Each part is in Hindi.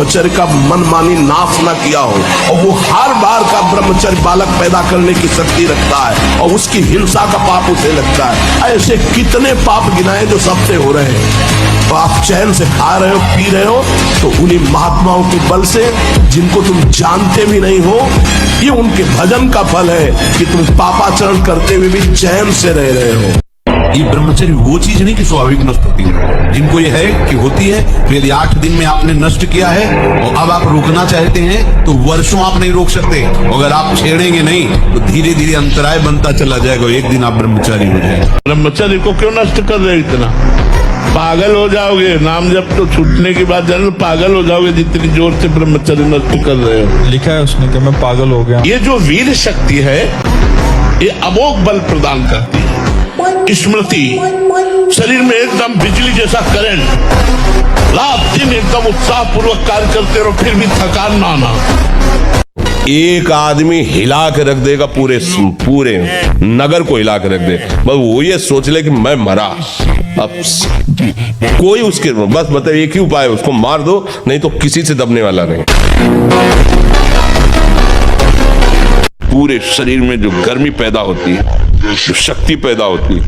ब्रह्मचर्य का मनमानी नाश न किया हो, और वो हर बार का ब्रह्मचर्य बालक पैदा करने की शक्ति रखता है और उसकी हिंसा का पाप उसे लगता है। ऐसे कितने पाप गिनाए जो सबसे हो रहे हैं। तो आप चैन से खा रहे हो, पी रहे हो, तो उन्हीं महात्माओं के बल से, जिनको तुम जानते भी नहीं हो, ये उनके भजन का फल है कि तुम पापाचरण करते हुए भी चैन से रह रहे हो। ये ब्रह्मचर्य वो चीज नहीं कि स्वाभाविक नष्ट होती है। जिनको ये है कि होती है, फिर 8 दिन में आपने नष्ट किया है और अब आप रोकना चाहते हैं तो वर्षों आप नहीं रोक सकते। अगर आप छेड़ेंगे नहीं तो धीरे धीरे अंतराय बनता चला जाएगा, एक दिन आप ब्रह्मचारी हो जाएंगे। ब्रह्मचर्य को क्यों नष्ट कर रहे इतना? पागल हो जाओगे। नाम जब तो छूटने की बात जाने, पागल हो जाओगे जितनी जोर से ब्रह्मचर्य नष्ट कर रहे हो। लिखा है उसने कि मैं पागल हो गया। ये जो वीर शक्ति है, ये अमोघ बल प्रदान करती है। स्मृति, शरीर में एकदम बिजली जैसा करंट, रात दिन एकदम उत्साह पूर्वक कार्य करते रहो, फिर भी थकान ना आना। एक आदमी हिला के रख देगा, पूरे नगर को हिला के रख दे। बस वो ये सोच ले कि मैं मरा, अब कोई उसके बस मतलब एक ही उपाय है, उसको मार दो, नहीं तो किसी से दबने वाला नहीं। पूरे शरीर में जो गर्मी पैदा होती है, जो शक्ति पैदा होती है,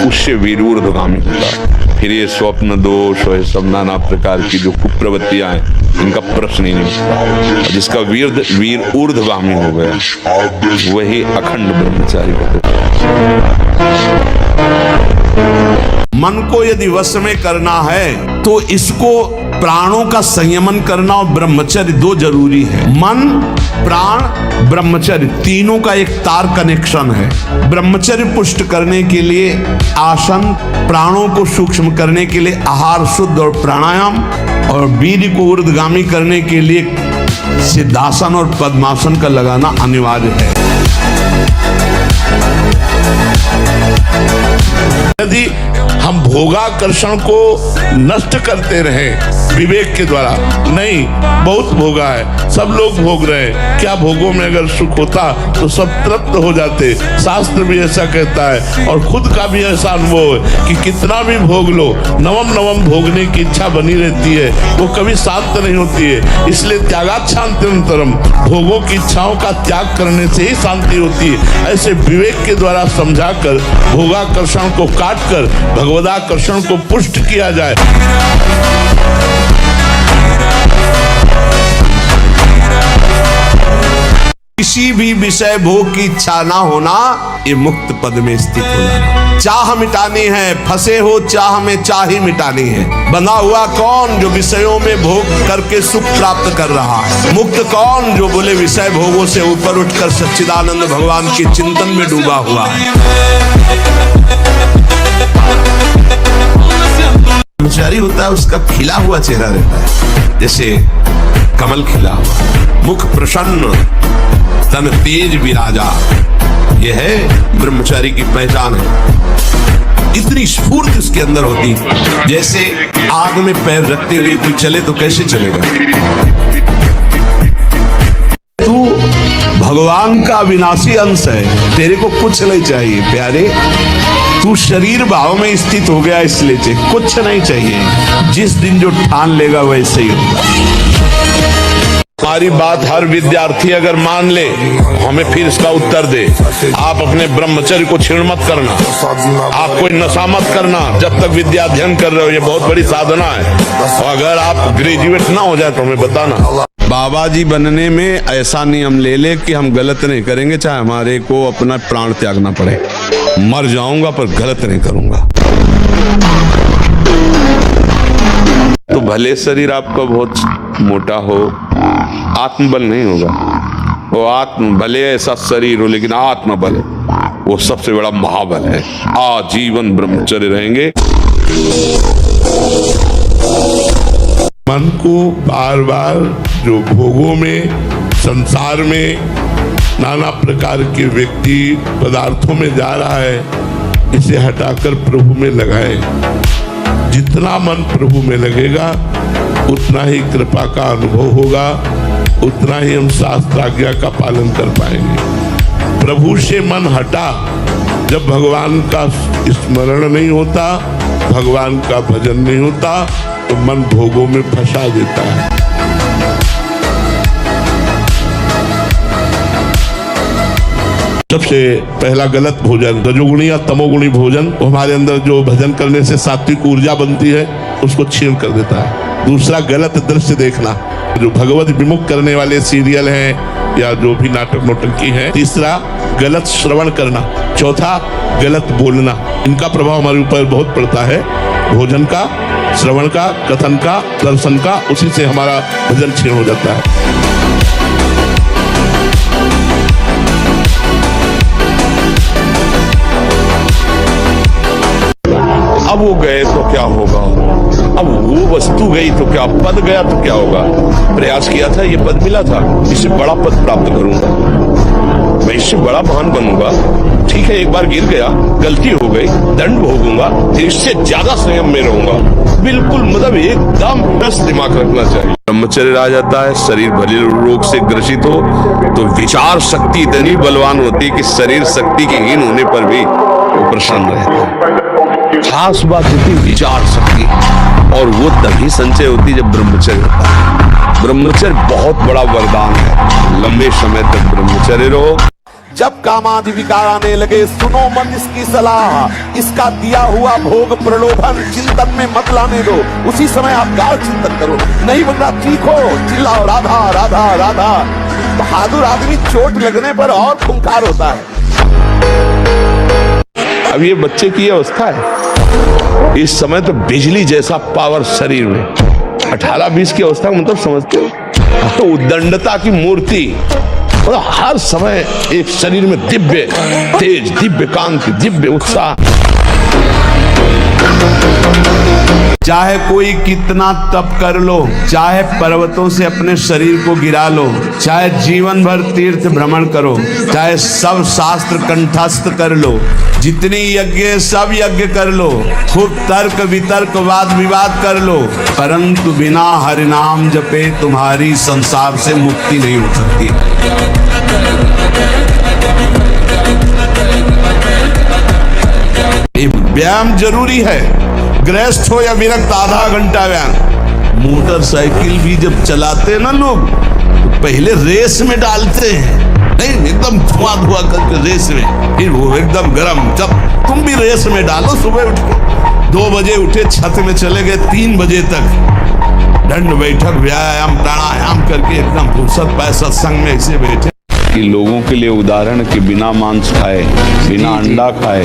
उससे वीर ऊर्ध्वगामी होता है। फिर ये स्वप्न दोष और सब नाना प्रकार की जो कुप्रवृत्तियां हैं, इनका प्रश्न ही नहीं उठता। जिसका वीर ऊर्ध्वगामी हो गया, वही अखंड ब्रह्मचारी होता है। मन को यदि वश में करना है तो इसको प्राणों का संयमन करना और ब्रह्मचर्य दो जरूरी है। मन, प्राण, ब्रह्मचर्य तीनों का एक तार कनेक्शन है। ब्रह्मचर्य पुष्ट करने के लिए आसन, प्राणों को सूक्ष्म करने के लिए आहार शुद्ध और प्राणायाम, और वीर्य को ऊर्ध्वगामी करने के लिए सिद्धासन और पद्मासन का लगाना अनिवार्य है। यदि हम भोगाकर्षण को नष्ट करते रहे विवेक के द्वारा, नहीं, बहुत भोगा है, सब लोग भोग रहे हैं, क्या भोगों में अगर सुख होता तो सब तृप्त हो जाते। शास्त्र भी ऐसा कहता है और खुद का भी ऐसा अनुभव है कि कितना भी भोग लो, नवम नवम भोगने की इच्छा बनी रहती है, वो कभी शांत नहीं होती है। इसलिए त्यागात् शान्तिरन्तरम्, भोगों की इच्छाओं का त्याग करने से ही शांति होती है। ऐसे विवेक के द्वारा समझाकर भोगाकर्षण को काट कर भगवदाकर्षण को पुष्ट किया जाए। किसी भी विषय भोग की इच्छा ना होना, ये मुक्त पद में स्थित हो जाना। चाह मिटानी है, फंसे हो चाह में चाह ही मिटानी है। बंधा हुआ कौन जो विषयों में भोग करके सुख प्राप्त कर रहा है? मुक्त कौन जो बोले विषय भोगों से ऊपर उठकर सच्चिदानंद भगवान के चिंतन में डूबा हुआ है। ब्रह्मचारी होता है, उसका खिला हुआ चेहरा रहता है, जैसे कमल खिला हुआ, मुख प्रसन्न, तन तेज विराजा। यह है ब्रह्मचारी की पहचान है। इतनी स्फूर्ति उसके अंदर होती, जैसे आग में पैर रखते हुए कोई चले तो कैसे चलेगा। तू भगवान का विनाशी अंश है, तेरे को कुछ नहीं चाहिए प्यारे। तू शरीर भाव में स्थित हो गया, इसलिए कुछ नहीं चाहिए। जिस दिन जो ठान लेगा वैसे ही होगा। हमारी बात हर विद्यार्थी अगर मान ले, हमें फिर इसका उत्तर दे। आप अपने ब्रह्मचर्य को छीण मत करना, आप कोई नशा मत करना जब तक विद्या अध्ययन कर रहे हो, ये बहुत बड़ी साधना है। और अगर आप ग्रेजुएट ना हो जाए तो हमें बताना। बाबा जी बनने में ऐसा नियम ले ले कि हम गलत नहीं करेंगे, चाहे हमारे को अपना प्राण त्यागना पड़े। मर जाऊंगा पर गलत नहीं करूंगा। तो भले शरीर आपका बहुत मोटा हो, आत्मबल नहीं होगा। वो भले ऐसा शरीर हो, लेकिन आत्मबल है, वो सबसे बड़ा महाबल है। आजीवन ब्रह्मचर्य रहेंगे। मन को बार बार जो भोगों में, संसार में नाना प्रकार के व्यक्ति पदार्थों में जा रहा है, इसे हटाकर प्रभु में लगाए। जितना मन प्रभु में लगेगा उतना ही कृपा का अनुभव होगा, उतना ही हम शास्त्राज्ञा का पालन कर पाएंगे। प्रभु से मन हटा जब भगवान का स्मरण नहीं होता, भगवान का भजन नहीं होता, तो मन भोगों में फंसा देता है। सबसे पहला गलत भोजन, रजोगुणी या तमोगुणी भोजन, वो हमारे अंदर जो भजन करने से सात्विक ऊर्जा बनती है उसको छीन कर देता है। दूसरा, गलत दृश्य देखना, जो भगवत विमुख करने वाले सीरियल हैं या जो भी नाटक नोटंकी है। तीसरा, गलत श्रवण करना। चौथा, गलत बोलना। इनका प्रभाव हमारे ऊपर बहुत पड़ता है, भोजन का, श्रवण का, कथन का, दर्शन का। उसी से हमारा भजन छीन हो जाता है। अब वो गए तो क्या होगा, अब वो वस्तु गई तो क्या, पद गया तो क्या होगा। प्रयास किया था, ये पद मिला था, इससे बड़ा पद प्राप्त करूंगा, मैं इससे बड़ा महान बनूंगा। ठीक है, एक बार गिर गया, गलती हो गई, दंड भोगूंगा, फिर इससे ज्यादा संयम में रहूंगा। बिल्कुल, मतलब एकदम दस दिमाग रखना चाहिए। ब्रह्मचर्य आ जाता है, शरीर भले रोग से ग्रसित हो तो विचार शक्ति इतनी बलवान होती है कि शरीर शक्ति के हीन होने पर भी वो प्रसन्न रहता है। खास बात होती है विचार शक्ति, और वो तभी संचय होती है जब ब्रह्मचर्य होता है। ब्रह्मचर्य बहुत बड़ा वरदान है, लंबे समय तक ब्रह्मचर्य रहो। जब कामादि विकार आने लगे, सुनो मत इसकी सलाह, इसका दिया हुआ भोग प्रलोभन चिंतन में मत लाने दो। उसी समय आप गाढ़ चिंतन करो, नहीं बंदा चीखो, चिल्लाओ राधा राधा राधा। बहादुर आदमी चोट लगने पर और खूंखार होता है। अब ये बच्चे की अवस्था है, इस समय तो बिजली जैसा पावर शरीर में। 18-20 की अवस्था मतलब समझते हो, तो उद्दंडता की मूर्ति, मतलब हर समय एक शरीर में दिव्य तेज, दिव्य कांति, दिव्य उत्साह। चाहे कोई कितना तप कर लो, चाहे पर्वतों से अपने शरीर को गिरा लो, चाहे जीवन भर तीर्थ भ्रमण करो, चाहे सब शास्त्र कंठस्थ कर लो, जितनी यज्ञ सब यज्ञ कर लो, खूब तर्क वितर्क वाद विवाद कर लो, परंतु बिना हरिनाम जपे तुम्हारी संसार से मुक्ति नहीं हो सकती। व्यायाम जरूरी है, गृहस्थ हो या विरक्त, आधा घंटा व्यायाम। मोटरसाइकिल भी जब चलाते हैं ना लोग, तो पहले रेस में डालते हैं, नहीं एकदम धुआं धुआं करके रेस में, फिर वो एकदम गर्म। जब तुम भी रेस में डालो, सुबह उठ के 2 बजे उठे, छत में चले गए, 3 बजे तक दंड बैठक व्यायाम प्राणायाम करके एकदम फुर्सत पाए, सत्संग में ऐसे बैठे। कि लोगों के लिए उदाहरण कि बिना मांस खाए, बिना अंडा खाए,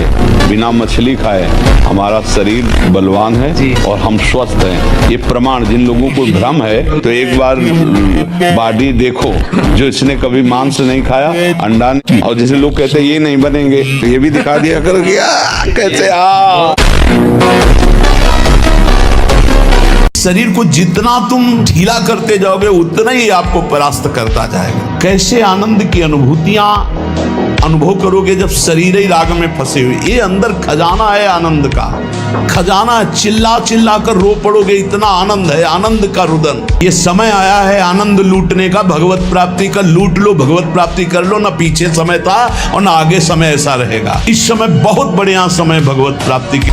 बिना मछली खाए हमारा शरीर बलवान है और हम स्वस्थ हैं। ये प्रमाण, जिन लोगों को भ्रम है तो एक बार बॉडी देखो, जो इसने कभी मांस नहीं खाया, अंडा नहीं, और जैसे लोग कहते हैं ये नहीं बनेंगे, तो ये भी दिखा दिया करो कैसे। शरीर को जितना तुम ढीला करते जाओगे उतना ही आपको परास्त करता जाएगा। कैसे आनंद की अनुभूतियां अनुभव करोगे जब शरीर ही राग में फंसे हुए। ये अंदर खजाना है आनंद का, खजाना। चिल्ला चिल्ला कर रो पड़ोगे, इतना आनंद है, आनंद का रुदन। ये समय आया है आनंद लूटने का, भगवत प्राप्ति का। लूट लो, भगवत प्राप्ति कर लो। ना पीछे समय था और ना आगे समय ऐसा रहेगा। इस समय बहुत बढ़िया समय भगवत प्राप्ति की।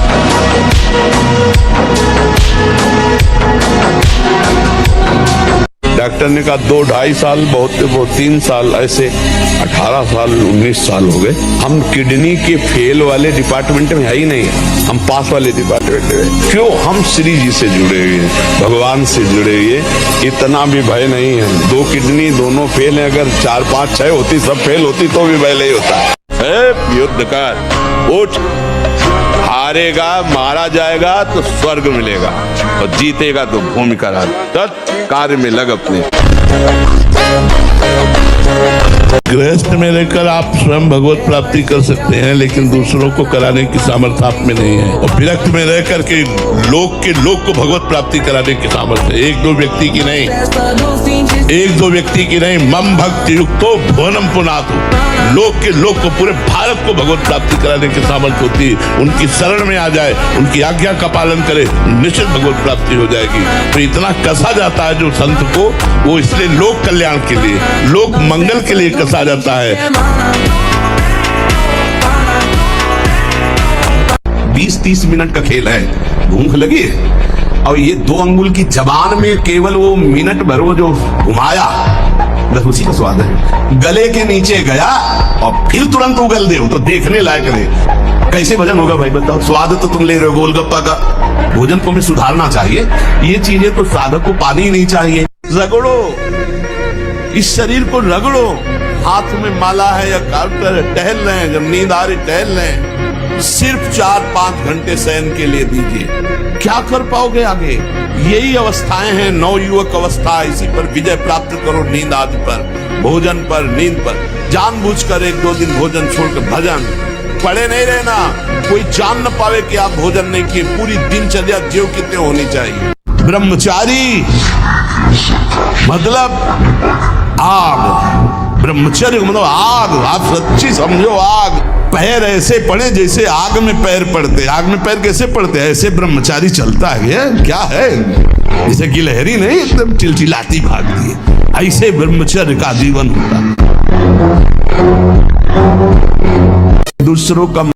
डॉक्टर ने कहा 2-2.5 साल बहुत 3 साल, ऐसे 18 साल 19 साल हो गए। हम किडनी के फेल वाले डिपार्टमेंट में है ही नहीं, हम पास वाले डिपार्टमेंट में। क्यों? हम श्री जी से जुड़े हुए हैं, भगवान से जुड़े हुए, इतना भी भय नहीं है। 2 किडनी दोनों फेल है, अगर 4, 5, 6 होती, सब फेल होती तो भी भय नहीं होता है। युद्ध कर, उठ, हारेगा, मारा जाएगा तो स्वर्ग मिलेगा, और जीतेगा तो भूमि का राज। कार्य में लग अपने। गृहस्थ में रहकर आप स्वयं भगवत प्राप्ति कर सकते हैं, लेकिन दूसरों को कराने की सामर्थ्य आप में नहीं है। और विरक्त में रह करके लोग को भगवत प्राप्ति कराने की सामर्थ्य है। 1-2 व्यक्ति की नहीं, 1-2 व्यक्ति की नहीं। मम भक्ति युक्तो भुवनम पुनातु। लोग को, पूरे भारत को भगवत प्राप्ति कराने की सामर्थ्य होती है। उनकी शरण में आ जाए, उनकी आज्ञा का पालन करे, निश्चित भगवत प्राप्ति हो जाएगी। तो इतना कसा जाता है जो संत को, वो इसलिए लोक कल्याण के लिए, लोक मंगल के लिए कसा जाता है। 20-30 मिनट का खेल है। भूख लगी और ये 2 अंगुल की जबान में केवल वो मिनट भर वो जो घुमाया, बस उसी का स्वाद है। गले के नीचे गया और फिर तुरंत उगल दे तो देखने लायक रहे। कैसे भजन होगा भाई बताओ? स्वाद तो तुम ले रहे हो गोलगप्पा का, भोजन को हमें सुधारना चाहिए। ये चीजें तो साधक को पानी ही नहीं चाहिए। रगड़ो, इस शरीर को रगड़ो। हाथ में माला है या काउंटर, टहल रहे हैं, जब नींद आ रही टहल रहे हैं, सिर्फ 4-5 घंटे शयन के लिए दीजिए। क्या कर पाओगे आगे? यही अवस्थाएं हैं नवयुवक अवस्था। इसी पर विजय प्राप्त करो, नींद आदि पर, भोजन पर, नींद पर। जानबूझकर 1-2 दिन भोजन छोड़कर भजन पड़े नहीं रहना। कोई जान न पावे कि आप भोजन नहीं किए। पूरी दिनचर्या जीव कितने होनी चाहिए। ब्रह्मचारी मतलब आग, ब्रह्मचर्य मतलब आग। आप सच्ची समझो आग। पैर ऐसे पड़े जैसे आग में पैर पड़ते। आग में पैर कैसे पड़ते? ऐसे ब्रह्मचारी चलता है। ये क्या है? जैसे गिलहरी नहीं एकदम चिलचिलाती भागती है, ऐसे ब्रह्मचर्य का जीवन होता है। दूसरों का